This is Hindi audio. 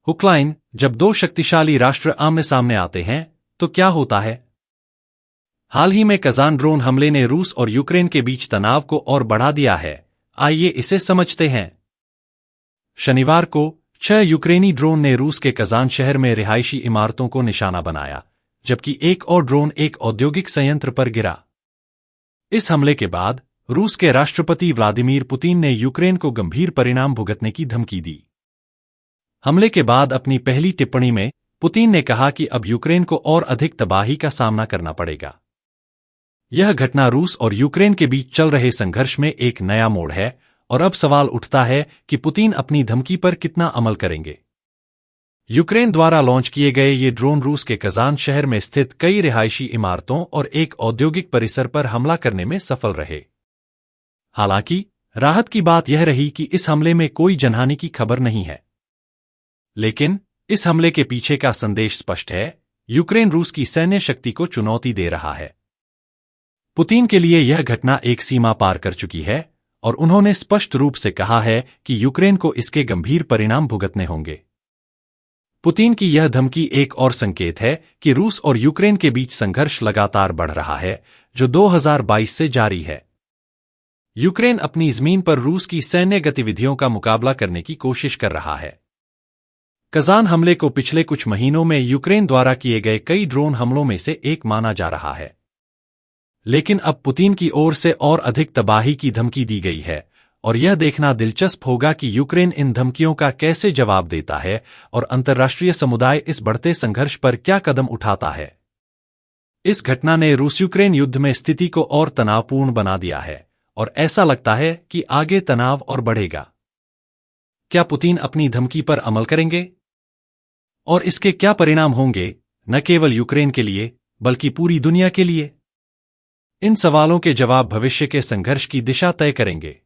हुकलाइन, जब दो शक्तिशाली राष्ट्र आमने सामने आते हैं तो क्या होता है? हाल ही में कजान ड्रोन हमले ने रूस और यूक्रेन के बीच तनाव को और बढ़ा दिया है। आइए इसे समझते हैं। शनिवार को 6 यूक्रेनी ड्रोन ने रूस के कजान शहर में रिहायशी इमारतों को निशाना बनाया, जबकि एक और ड्रोन एक औद्योगिक संयंत्र पर गिरा। इस हमले के बाद रूस के राष्ट्रपति व्लादिमीर पुतिन ने यूक्रेन को गंभीर परिणाम भुगतने की धमकी दी। हमले के बाद अपनी पहली टिप्पणी में पुतिन ने कहा कि अब यूक्रेन को और अधिक तबाही का सामना करना पड़ेगा। यह घटना रूस और यूक्रेन के बीच चल रहे संघर्ष में एक नया मोड़ है और अब सवाल उठता है कि पुतिन अपनी धमकी पर कितना अमल करेंगे। यूक्रेन द्वारा लॉन्च किए गए ये ड्रोन रूस के कजान शहर में स्थित कई रिहायशी इमारतों और एक औद्योगिक परिसर पर हमला करने में सफल रहे। हालांकि राहत की बात यह रही कि इस हमले में कोई जनहानि की खबर नहीं है। लेकिन इस हमले के पीछे का संदेश स्पष्ट है, यूक्रेन रूस की सैन्य शक्ति को चुनौती दे रहा है। पुतिन के लिए यह घटना एक सीमा पार कर चुकी है और उन्होंने स्पष्ट रूप से कहा है कि यूक्रेन को इसके गंभीर परिणाम भुगतने होंगे। पुतिन की यह धमकी एक और संकेत है कि रूस और यूक्रेन के बीच संघर्ष लगातार बढ़ रहा है, जो 2022 से जारी है। यूक्रेन अपनी जमीन पर रूस की सैन्य गतिविधियों का मुकाबला करने की कोशिश कर रहा है। कजान हमले को पिछले कुछ महीनों में यूक्रेन द्वारा किए गए कई ड्रोन हमलों में से एक माना जा रहा है। लेकिन अब पुतिन की ओर से और अधिक तबाही की धमकी दी गई है और यह देखना दिलचस्प होगा कि यूक्रेन इन धमकियों का कैसे जवाब देता है और अंतर्राष्ट्रीय समुदाय इस बढ़ते संघर्ष पर क्या कदम उठाता है। इस घटना ने रूस यूक्रेन युद्ध में स्थिति को और तनावपूर्ण बना दिया है और ऐसा लगता है कि आगे तनाव और बढ़ेगा। क्या पुतिन अपनी धमकी पर अमल करेंगे? और इसके क्या परिणाम होंगे, न केवल यूक्रेन के लिए बल्कि पूरी दुनिया के लिए? इन सवालों के जवाब भविष्य के संघर्ष की दिशा तय करेंगे।